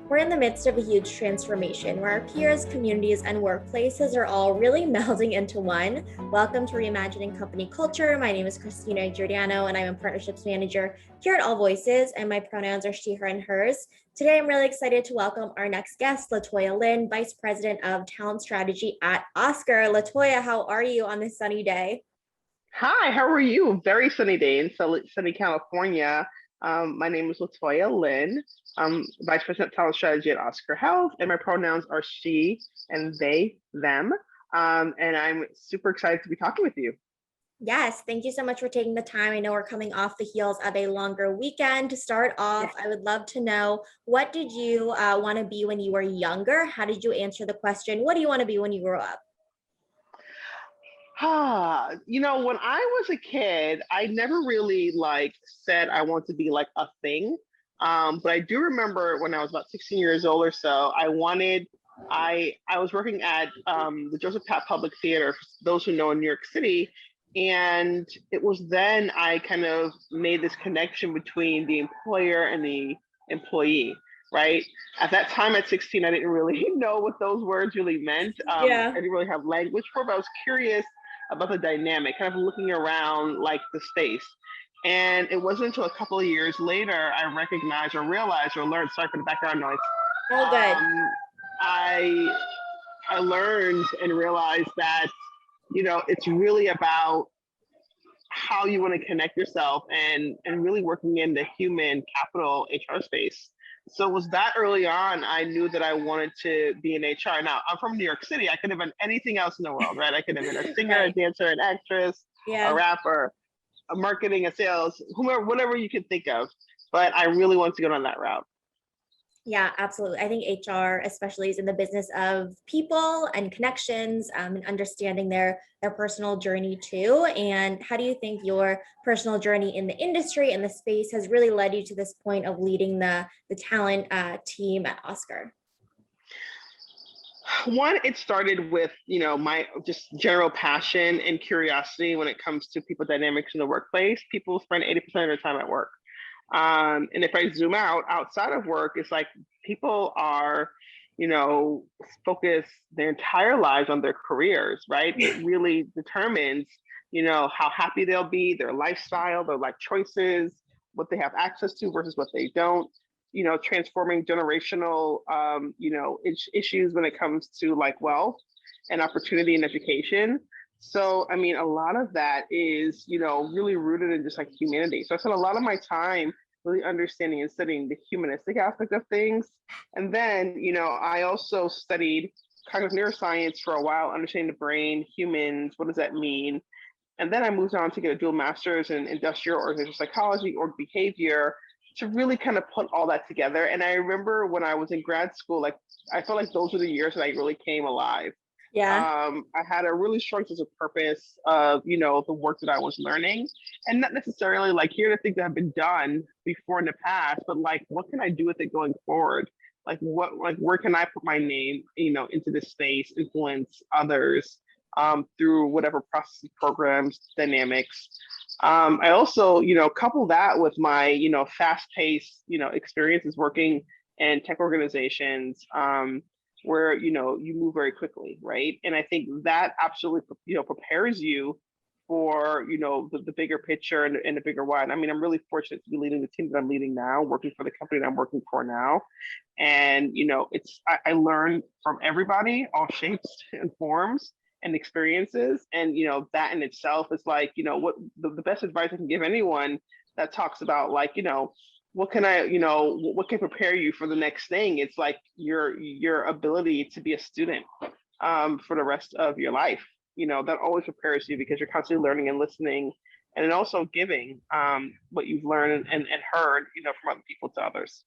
We're in the midst of a huge transformation where our peers, communities, and workplaces are all really melding into one. Welcome to Reimagining Company Culture. My name is Christina Giordano, and I'm a partnerships manager here at AllVoices, and my pronouns are she, her, and hers. Today, I'm really excited to welcome our next guest, LaToya Lyn, Vice President of Talent Strategy at Oscar. LaToya, how are you on this sunny day? Hi, how are you? Very sunny day in sunny California. My name is LaToya Lyn. I'm Vice President of Talent Strategy at Oscar Health, and my pronouns are she and they, them. And I'm super excited to be talking with you. Yes, thank you so much for taking the time. I know we're coming off the heels of a longer weekend. To start off, I would love to know, what did you want to be when you were younger? How did you answer the question, what do you want to be when you grow up? When I was a kid, I never really said I want to be like a thing. But I do remember when I was about 16 years old or so, I was working at the Joseph Papp Public Theater, for those who know, in New York City. And it was then I kind of made this connection between the employer and the employee, right? At that time at 16, I didn't really know what those words really meant. Yeah. I didn't really have language for it, but I was curious about the dynamic, kind of looking around like the space. And it wasn't until a couple of years later I recognized or realized or learned, sorry for the background noise, Oh, good. I I learned and realized that, it's really about how you want to connect yourself and really working in the human capital HR space. So it was that early on I knew that I wanted to be in HR. Now I'm from New York City. I could have been anything else in the world, right? I could have been a singer, a Right. dancer, an actress, a Yeah. rapper, a marketing, a sales, whomever, whatever you could think of. But I really wanted to go down that route. Yeah, absolutely. I think HR, especially, is in the business of people and connections, and understanding their personal journey too. And how do you think your personal journey in the industry and the space has really led you to this point of leading the talent team at Oscar? One, it started with, my just general passion and curiosity when it comes to people dynamics in the workplace. People spend 80% of their time at work. And if I zoom out outside of work, it's like people are, focused their entire lives on their careers, right? It really determines, how happy they'll be, their lifestyle, their life choices, what they have access to versus what they don't, transforming generational, issues when it comes to like wealth and opportunity and education. So, I mean, a lot of that is, really rooted in just like humanity. So I spent a lot of my time really understanding and studying the humanistic aspect of things. And then, I also studied cognitive neuroscience for a while, understanding the brain, humans, what does that mean? And then I moved on to get a dual master's in industrial organizational psychology or behavior to really kind of put all that together. And I remember when I was in grad school, like I felt like those were the years that I really came alive. Yeah. I had a really strong sense of purpose of, the work that I was learning, and not necessarily like here are the things that have been done before in the past, but like what can I do with it going forward? Where can I put my name, into this space, influence others through whatever processes, programs, dynamics. I also, couple that with my, fast-paced, experiences working in tech organizations. Where you move very quickly, right? And I think that absolutely prepares you for the bigger picture and the bigger wide. I mean, I'm really fortunate to be leading the team that I'm leading now, working for the company that I'm working for now, and I learn from everybody, all shapes and forms and experiences, and that in itself is like what the best advice I can give anyone that talks about like what can what can prepare you for the next thing? It's like your ability to be a student for the rest of your life. That always prepares you because you're constantly learning and listening, and then also giving what you've learned and heard, from other people to others.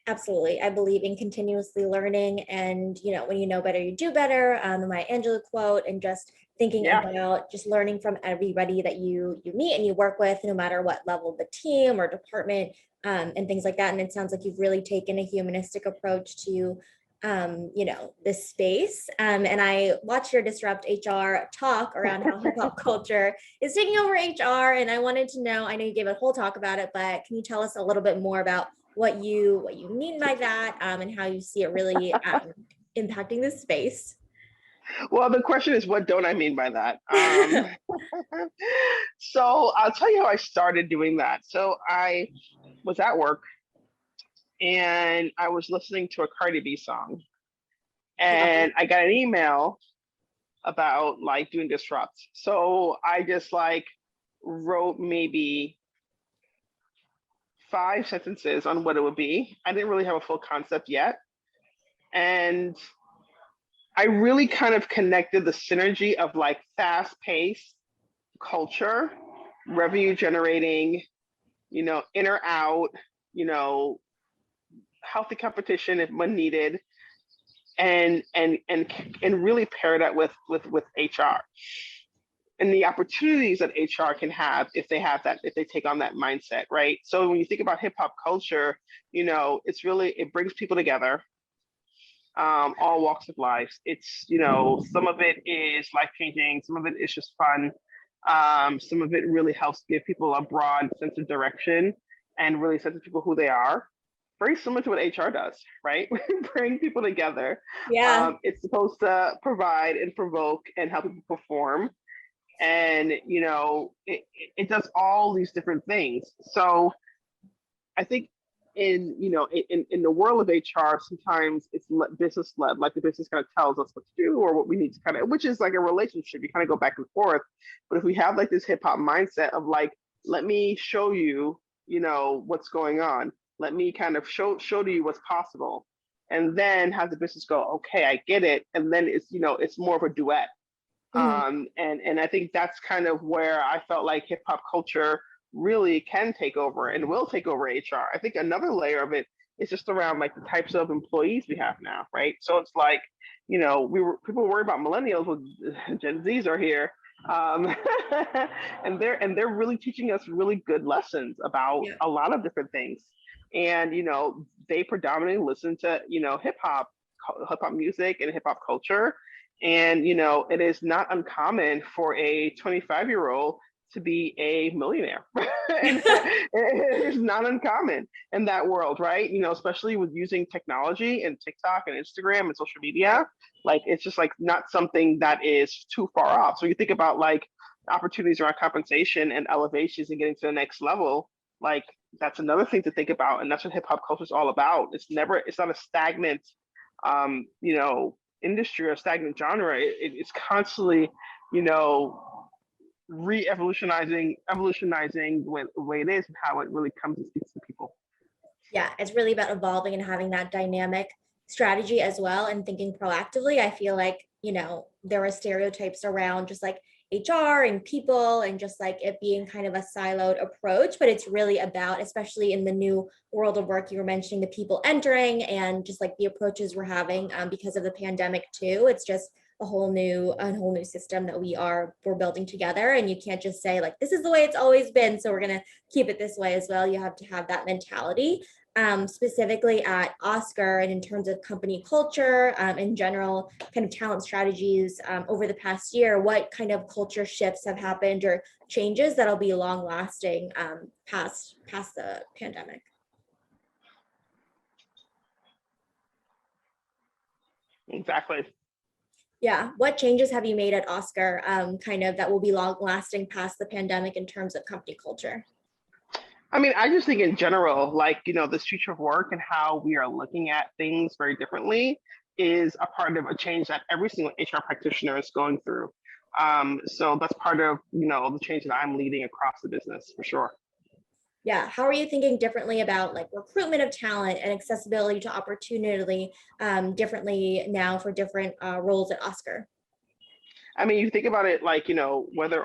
Absolutely. I believe in continuously learning, and when you know better, you do better. The Maya Angelou quote, and just thinking Yeah. about just learning from everybody that you meet and you work with, no matter what level of the team or department, and things like that. And it sounds like you've really taken a humanistic approach to this space. And I watched your Disrupt HR talk around how hip hop culture is taking over HR. And I wanted to know, I know you gave a whole talk about it, but can you tell us a little bit more about what you mean by that, and how you see it really impacting this space? Well, the question is, what don't I mean by that? So I'll tell you how I started doing that. So I was at work and I was listening to a Cardi B song, and I got an email about like doing Disrupt. So I just like wrote maybe 5 sentences on what it would be. I didn't really have a full concept yet. And I really kind of connected the synergy of like fast paced culture, revenue generating, in or out, you know, healthy competition if when needed, and really pair that with HR and the opportunities that HR can have if they take on that mindset, right? So when you think about hip hop culture, it brings people together, all walks of life. It's, some of it is life changing, some of it is just fun. Some of it really helps give people a broad sense of direction and really sense to people who they are. Very similar to what HR does, right? Bring people together. Yeah. It's supposed to provide and provoke and help people perform. And, it does all these different things. So I think in the world of HR, sometimes it's business led, like the business kind of tells us what to do or what we need to kind of, which is like a relationship. You kind of go back and forth. But if we have like this hip hop mindset of like, let me show you, what's going on. Let me kind of show to you what's possible. And then have the business go, okay, I get it. And then it's more of a duet. And I think that's kind of where I felt like hip hop culture really can take over and will take over HR. I think another layer of it is just around like the types of employees we have now, right? So it's like, people worry about millennials, well, Gen Zs are here, and they're really teaching us really good lessons about a lot of different things. And they predominantly listen to hip hop music and hip hop culture. And it is not uncommon for a 25-year-old to be a millionaire. It is not uncommon in that world, right? Especially with using technology and TikTok and Instagram and social media, like it's just like not something that is too far off. So you think about like opportunities around compensation and elevations and getting to the next level, like that's another thing to think about. And that's what hip hop culture is all about. It's not a stagnant, industry or stagnant genre. It's constantly, evolutionizing the way it is and how it really comes and speaks to people. Yeah, it's really about evolving and having that dynamic strategy as well and thinking proactively. I feel like, there are stereotypes around just like HR and people and just like it being kind of a siloed approach, but it's really about, especially in the new world of work, you were mentioning the people entering and just like the approaches we're having because of the pandemic too. It's just a whole new system that we're building together. And you can't just say like, this is the way it's always been, so we're going to keep it this way as well. You have to have that mentality. Specifically at Oscar and in terms of company culture, in general, kind of talent strategies over the past year, what kind of culture shifts have happened or changes that'll be long lasting past the pandemic? Exactly. Yeah. What changes have you made at Oscar kind of that will be long lasting past the pandemic in terms of company culture? I mean, I just think in general, like, this future of work and how we are looking at things very differently is a part of a change that every single HR practitioner is going through. So that's part of, the change that I'm leading across the business for sure. Yeah. How are you thinking differently about like recruitment of talent and accessibility to opportunity differently now for different roles at Oscar? I mean, you think about it like, whether,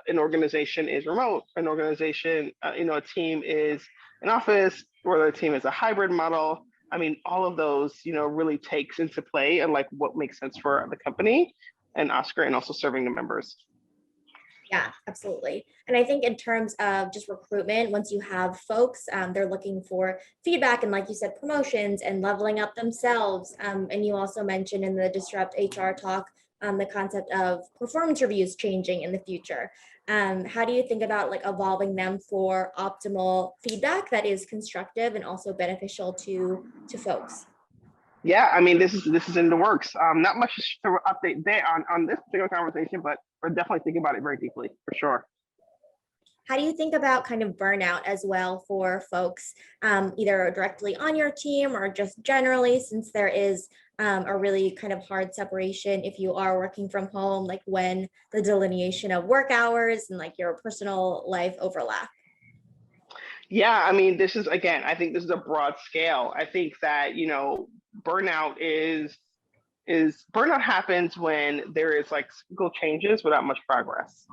an organization is remote, an organization, a team is an office, whether a team is a hybrid model. I mean, all of those, really takes into play and like what makes sense for the company and Oscar and also serving the members. Yeah, absolutely. And I think in terms of just recruitment, once you have folks, they're looking for feedback and, like you said, promotions and leveling up themselves. And you also mentioned in the Disrupt HR talk the concept of performance reviews changing in the future. How do you think about like evolving them for optimal feedback that is constructive and also beneficial to folks? Yeah, I mean, this is in the works. Not much to update there on this particular conversation, but we're definitely thinking about it very deeply for sure. How do you think about kind of burnout as well for folks, either directly on your team or just generally, since there is a really kind of hard separation if you are working from home, like when the delineation of work hours and like your personal life overlap? Yeah, I mean, this is again, I think this is a broad scale. I think that, burnout is burnout happens when there is like cyclical changes without much progress,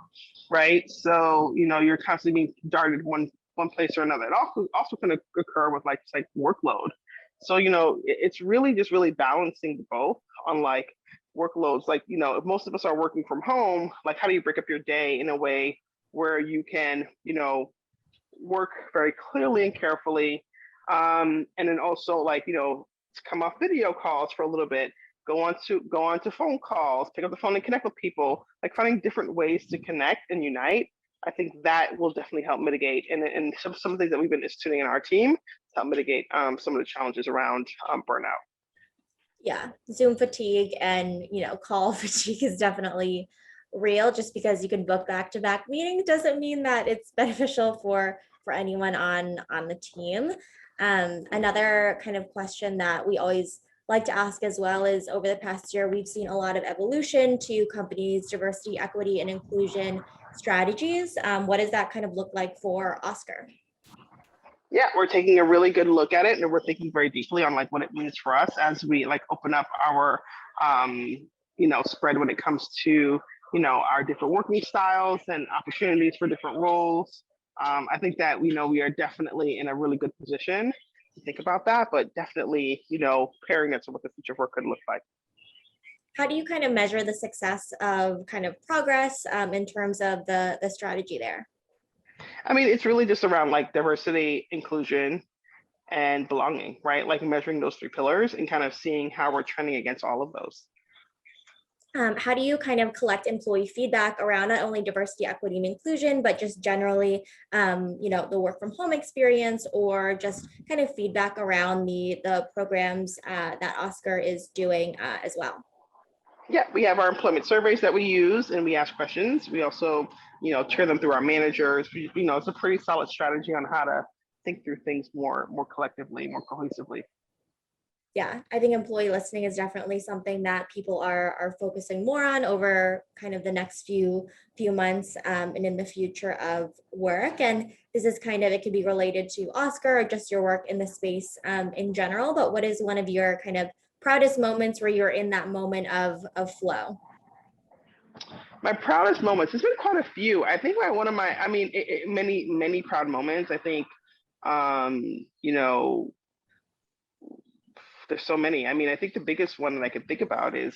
right? So, you're constantly being darted one place or another. It also can occur with like workload. So, it's really just really balancing both on like workloads. Like, if most of us are working from home, like how do you break up your day in a way where you can, work very clearly and carefully, and then also like come off video calls for a little bit, go on to phone calls, pick up the phone and connect with people, like finding different ways to connect and unite. I think that will definitely help mitigate, and some things that we've been instituting in our team to help mitigate some of the challenges around burnout. Yeah, Zoom fatigue and call fatigue is definitely real. Just because you can book back-to-back meetings doesn't mean that it's beneficial for anyone on the team. Another kind of question that we always like to ask as well is, over the past year we've seen a lot of evolution to companies' diversity, equity, and inclusion strategies. What does that kind of look like for Oscar? Yeah, we're taking a really good look at it, and we're thinking very deeply on like what it means for us as we like open up our spread when it comes to our different working styles and opportunities for different roles. I think that we are definitely in a really good position to think about that, but definitely pairing it to what the future of work could look like. How do you kind of measure the success of kind of progress in terms of the strategy there? I mean, it's really just around like diversity, inclusion, and belonging, right? Like measuring those three pillars and kind of seeing how we're trending against all of those. How do you kind of collect employee feedback around not only diversity, equity, and inclusion, but just generally, the work from home experience, or just kind of feedback around the programs that Oscar is doing as well? Yeah, we have our employment surveys that we use and we ask questions. We also, share them through our managers. It's a pretty solid strategy on how to think through things more collectively, more cohesively. Yeah, I think employee listening is definitely something that people are focusing more on over kind of the next few months and in the future of work. And this is kind of, it could be related to Oscar or just your work in the space in general. But what is one of your kind of proudest moments where you're in that moment of flow? My proudest moments, there's been quite a few. I think one of my, I mean, many proud moments. I think, um, you know, there's so many. I mean, I think the biggest one that I could think about is,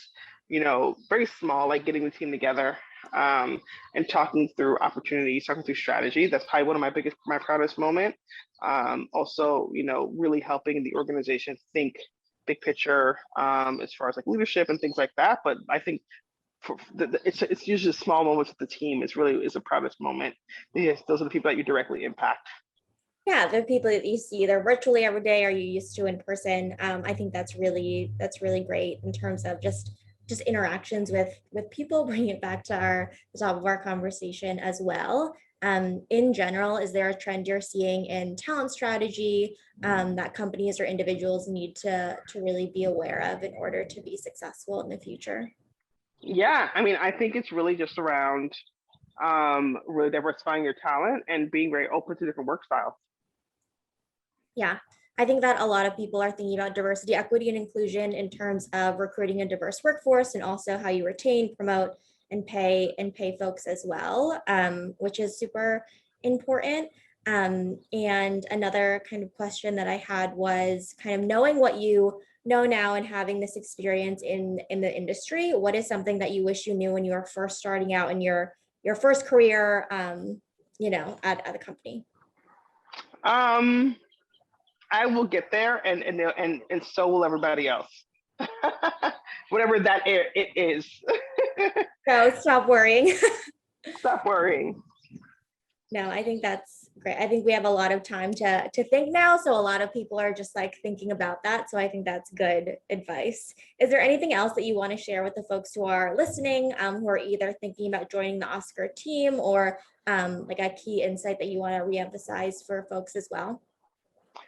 very small, like getting the team together, and talking through opportunities, talking through strategy. That's probably one of my proudest moment. Also, really helping the organization think big picture, as far as like leadership and things like that. But I think it's usually small moments with the team is the proudest moment. Yes, those are the people that you directly impact. Yeah, the people that you see either virtually every day or you used to in person. I think that's really great in terms of just interactions with people. Bring it back to the top of our conversation as well. In general, is there a trend you're seeing in talent strategy that companies or individuals need to really be aware of in order to be successful in the future? Yeah, I mean, I think it's really just around really diversifying your talent and being very open to different work styles. Yeah, I think that a lot of people are thinking about diversity, equity, and inclusion in terms of recruiting a diverse workforce and also how you retain, promote, and pay folks as well, which is super important. And another kind of question that I had was kind of knowing what you know now and having this experience in the industry. What is something that you wish you knew when you were first starting out in your your first career, at a company? I will get there, and so will everybody else. Whatever it is. So stop worrying. Stop worrying. No, I think that's great. I think we have a lot of time to think now. So a lot of people are just like thinking about that. So I think that's good advice. Is there anything else that you want to share with the folks who are listening, who are either thinking about joining the Oscar team, or like a key insight that you want to reemphasize for folks as well?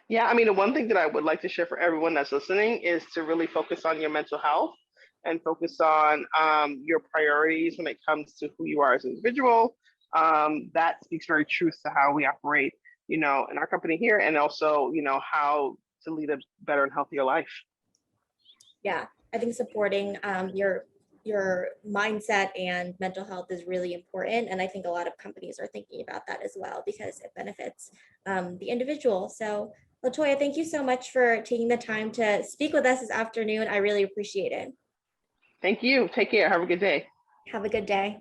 Yeah, I mean, the one thing that I would like to share for everyone that's listening is to really focus on your mental health and focus on your priorities when it comes to who you are as an individual. That speaks very truth to how we operate, in our company here, and also, how to lead a better and healthier life. Yeah, I think supporting your mindset and mental health is really important. And I think a lot of companies are thinking about that as well because it benefits the individual. So LaToya, thank you so much for taking the time to speak with us this afternoon. I really appreciate it. Thank you. Take care. Have a good day. Have a good day.